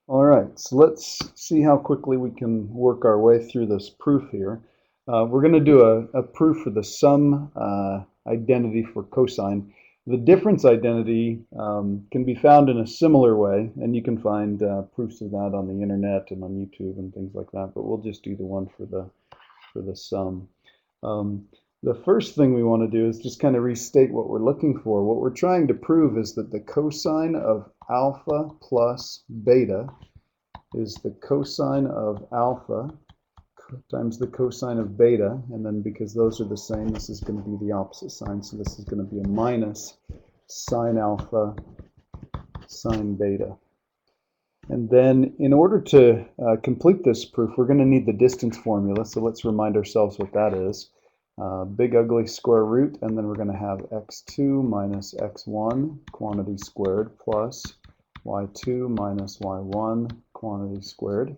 All right, so let's see how quickly we can work our way through this proof here. We're going to do a proof for the sum identity for cosine. The difference identity can be found in a similar way, and you can find proofs of that on the internet and on YouTube and things like that, but we'll just do the one for the sum. Um, the first thing we want to do is just kind of restate what we're looking for. What we're trying to prove is that the cosine of alpha plus beta is the cosine of alpha times the cosine of beta, and then because those are the same, this is going to be the opposite sign, so this is going to be a minus sine alpha sine beta. And then in order to complete this proof, we're going to need the distance formula, so let's remind ourselves what that is. Big ugly square root, and then we're going to have x2 minus x1 quantity squared plus y2 minus y1 quantity squared.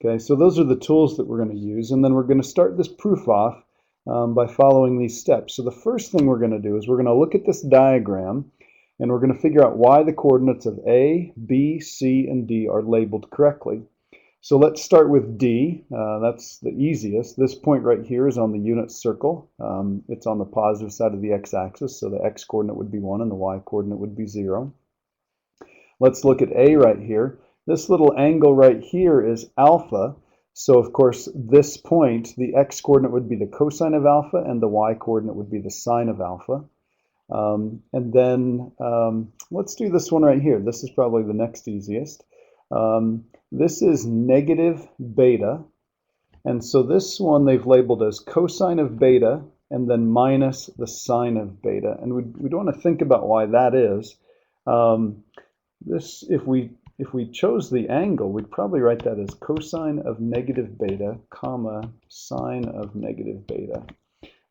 Okay, so those are the tools that we're going to use, and then we're going to start this proof off by following these steps. So the first thing we're going to do is we're going to look at this diagram, and we're going to figure out why the coordinates of A, B, C, and D are labeled correctly. So let's start with D. That's the easiest. This point right here is on the unit circle. It's on the positive side of the x-axis, so the x-coordinate would be 1 and the y-coordinate would be 0. Let's look at A right here. This little angle right here is alpha. So of course, this point, the x-coordinate would be the cosine of alpha and the y-coordinate would be the sine of alpha. And then let's do this one right here. This is probably the next easiest. This is negative beta. And so this one they've labeled as cosine of beta and then minus the sine of beta. And we don't want to think about why that is. This, if we chose the angle, we'd probably write that as cosine of negative beta, comma, sine of negative beta.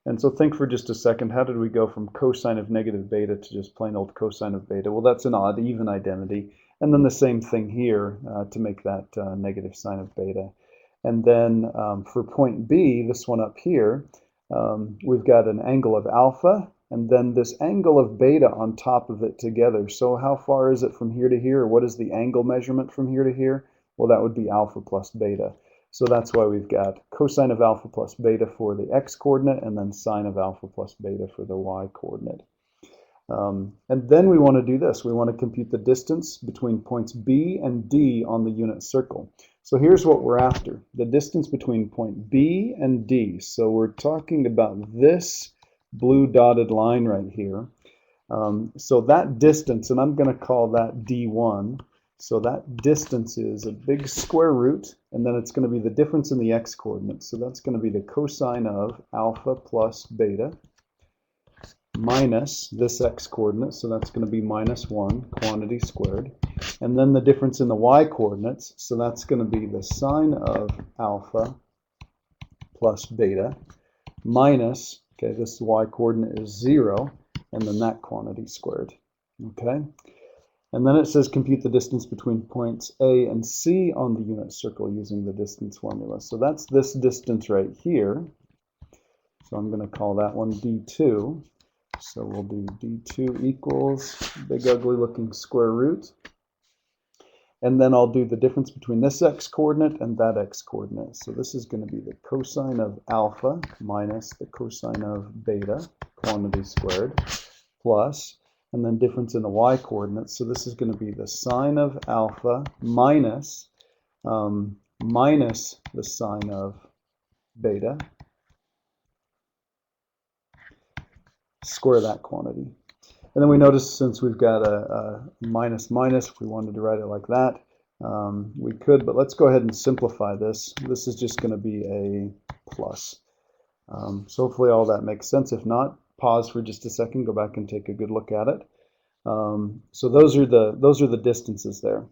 And so think for just a second, how did we go from cosine of negative beta to just plain old cosine of beta? Well, that's an odd even identity. And then the same thing here to make that negative sine of beta. And then for point B, this one up here, we've got an angle of alpha and then this angle of beta on top of it together. So how far is it from here to here? What is the angle measurement from here to here? Well, that would be alpha plus beta. So that's why we've got cosine of alpha plus beta for the x-coordinate and then sine of alpha plus beta for the y-coordinate. And then we want to do this. We want to compute the distance between points B and D on the unit circle. So here's what we're after. The distance between point B and D. So we're talking about this blue dotted line right here. So that distance, and I'm going to call that D1. So that distance is a big square root, and then it's going to be the difference in the x-coordinates. So that's going to be the cosine of alpha plus beta minus this x-coordinate, so that's going to be minus 1 quantity squared. And then the difference in the y-coordinates, so that's going to be the sine of alpha plus beta minus, okay, this y-coordinate is 0, and then that quantity squared. Okay? And then it says compute the distance between points A and C on the unit circle using the distance formula. So that's this distance right here. So I'm going to call that one D2. So we'll do D2 equals big ugly looking square root. And then I'll do the difference between this x-coordinate and that x-coordinate. So this is going to be the cosine of alpha minus the cosine of beta, quantity squared, plus, and then difference in the y-coordinates. So this is going to be the sine of alpha minus, minus the sine of beta, square that quantity. And then we notice since we've got a minus minus, if we wanted to write it like that, we could, but let's go ahead and simplify this. This is just going to be a plus. So hopefully all that makes sense. If not, pause for just a second, go back and take a good look at it. So those are the distances there.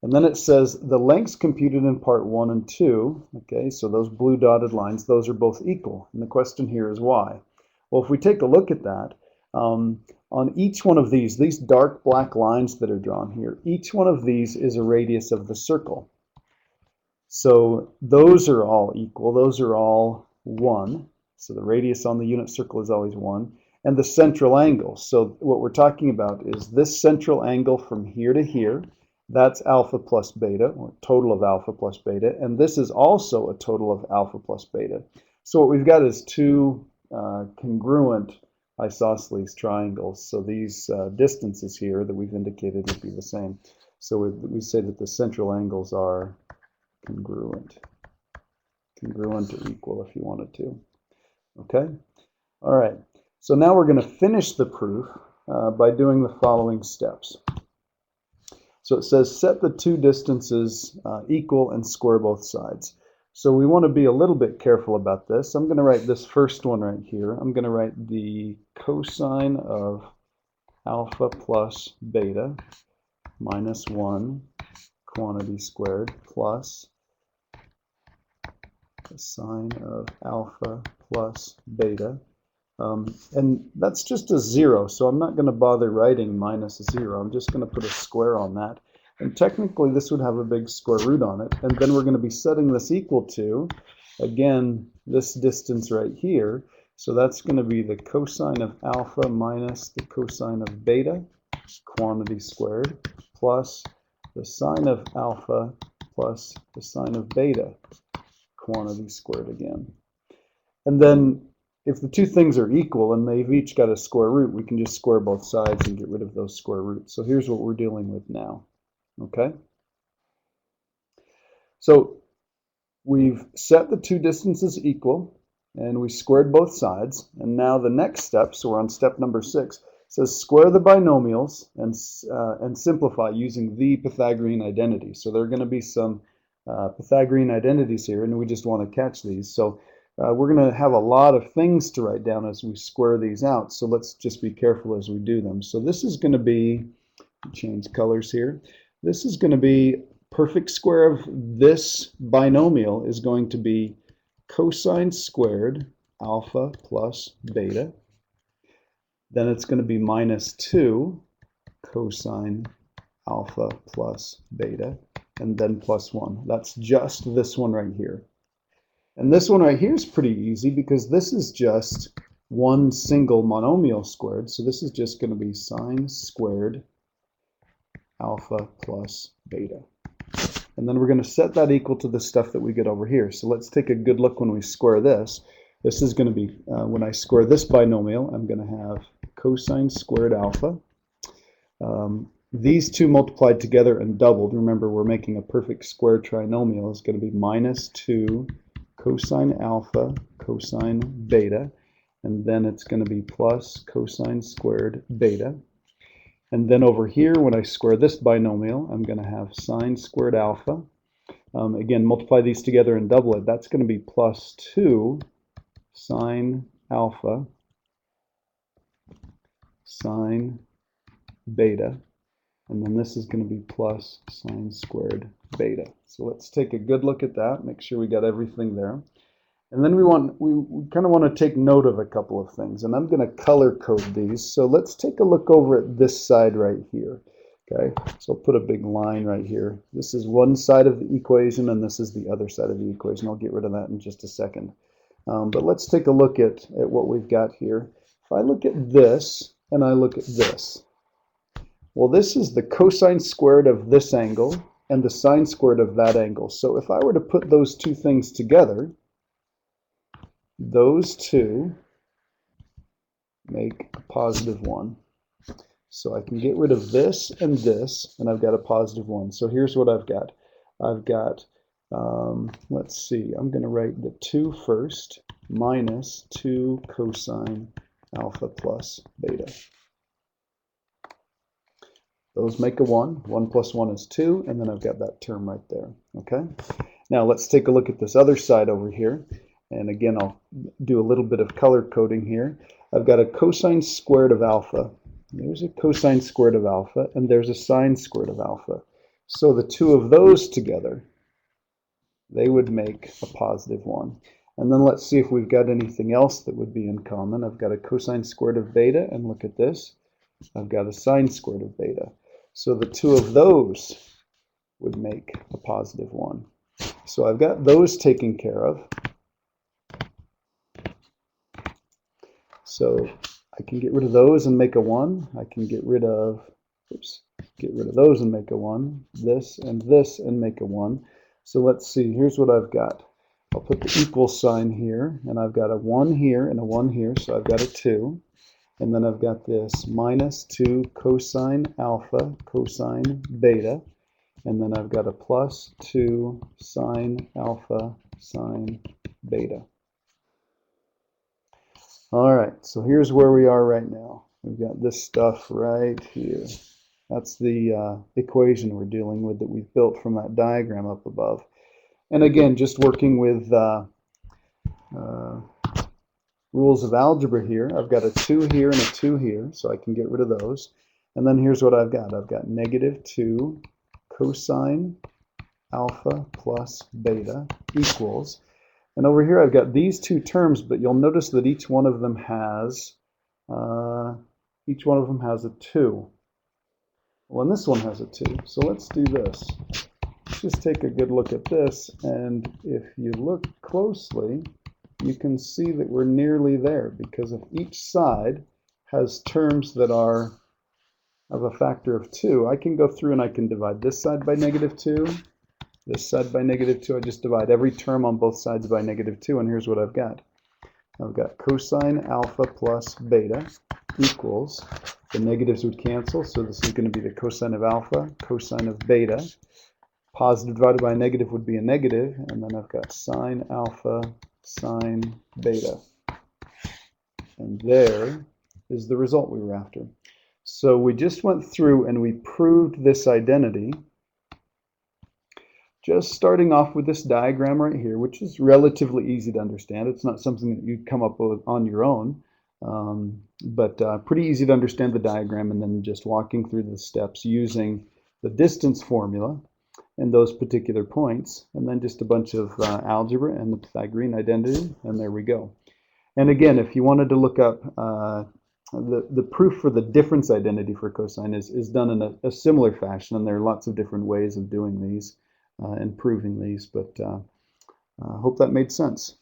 And then it says the lengths computed in part 1 and 2, okay, so those blue dotted lines, those are both equal. And the question here is why? Well, if we take a look at that, on each one of these dark black lines that are drawn here, each one of these is a radius of the circle. So those are all equal. Those are all 1. So the radius on the unit circle is always 1. And the central angle. So what we're talking about is this central angle from here to here. That's alpha plus beta, or total of alpha plus beta, and this is also a total of alpha plus beta. So what we've got is two congruent isosceles triangles. So these distances here that we've indicated would be the same. So we say that the central angles are congruent or equal if you wanted to. Okay? All right. So now we're going to finish the proof by doing the following steps. So it says set the two distances equal and square both sides. So we want to be a little bit careful about this. I'm going to write this first one right here. I'm going to write the cosine of alpha plus beta minus 1 quantity squared plus the sine of alpha plus beta. And that's just a 0, so I'm not going to bother writing minus 0. I'm just going to put a square on that. And technically this would have a big square root on it. And then we're going to be setting this equal to, again, this distance right here. So that's going to be the cosine of alpha minus the cosine of beta, quantity squared, plus the sine of alpha plus the sine of beta, quantity squared again. And then if the two things are equal and they've each got a square root, we can just square both sides and get rid of those square roots. So here's what we're dealing with now. Okay? So we've set the two distances equal and we squared both sides. And now the next step, so we're on step number 6, says square the binomials and simplify using the Pythagorean identity. So there are going to be some Pythagorean identities here, and we just want to catch these. So we're going to have a lot of things to write down as we square these out, so let's just be careful as we do them. So this is going to be, change colors here, this is going to be perfect square of this binomial is going to be cosine squared alpha plus beta. Then it's going to be minus 2 cosine alpha plus beta, and then plus 1. That's just this one right here. And this one right here is pretty easy because this is just one single monomial squared. So this is just going to be sine squared alpha plus beta. And then we're going to set that equal to the stuff that we get over here. So let's take a good look when we square this. This is going to be, when I square this binomial, I'm going to have cosine squared alpha. These two multiplied together and doubled. Remember, we're making a perfect square trinomial. Is going to be minus 2 cosine alpha cosine beta, and then it's going to be plus cosine squared beta. And then over here, when I square this binomial, I'm going to have sine squared alpha. Again, multiply these together and double it. That's going to be plus 2 sine alpha sine beta. And then this is going to be plus sine squared beta. So let's take a good look at that, make sure we got everything there. And then we kind of want to take note of a couple of things, and I'm going to color code these. So let's take a look over at this side right here. Okay, so I'll put a big line right here. This is one side of the equation, and this is the other side of the equation. I'll get rid of that in just a second. But let's take a look at what we've got here. If I look at this, and I look at this, well, this is the cosine squared of this angle and the sine squared of that angle. So if I were to put those two things together, those two make a positive 1. So I can get rid of this, and I've got a positive 1. So here's what I've got. I've got, let's see, I'm going to write the 2 first, minus 2 cosine alpha plus beta. Those make a 1. 1 plus 1 is 2, and then I've got that term right there. Okay? Now let's take a look at this other side over here. And again, I'll do a little bit of color coding here. I've got a cosine squared of alpha. There's a cosine squared of alpha, and there's a sine squared of alpha. So the two of those together, they would make a positive 1. And then let's see if we've got anything else that would be in common. I've got a cosine squared of beta, and look at this. I've got a sine squared of beta. So the two of those would make a positive 1. So I've got those taken care of. So I can get rid of those and make a 1. I can get rid of, oops, get rid of those and make a 1, this and make a 1. So let's see, here's what I've got. I'll put the equal sign here, and I've got a 1 here and a 1 here, so I've got a 2. And then I've got this minus 2 cosine alpha cosine beta. And then I've got a plus 2 sine alpha sine beta. All right, so here's where we are right now. We've got this stuff right here. That's the equation we're dealing with that we've built from that diagram up above. And again, just working with rules of algebra here. I've got a 2 here and a 2 here, so I can get rid of those. And then here's what I've got. I've got negative 2 cosine alpha plus beta equals. And over here I've got these two terms, but you'll notice that each one of them has a 2. Well, and this one has a 2. So let's do this. Let's just take a good look at this, and if you look closely, you can see that we're nearly there, because if each side has terms that are of a factor of 2, I can go through and I can divide this side by negative 2, this side by negative 2. I just divide every term on both sides by negative 2, and here's what I've got. I've got cosine alpha plus beta equals, the negatives would cancel, so this is going to be the cosine of alpha, cosine of beta. Positive divided by a negative would be a negative, and then I've got sine alpha sine beta. And there is the result we were after. So we just went through and we proved this identity, just starting off with this diagram right here, which is relatively easy to understand. It's not something that you'd come up with on your own, but pretty easy to understand the diagram, and then just walking through the steps using the distance formula and those particular points, and then just a bunch of algebra and the Pythagorean identity, and there we go. And again, if you wanted to look up the proof for the difference identity for cosine is done in a similar fashion, and there are lots of different ways of doing these and proving these, but I hope that made sense.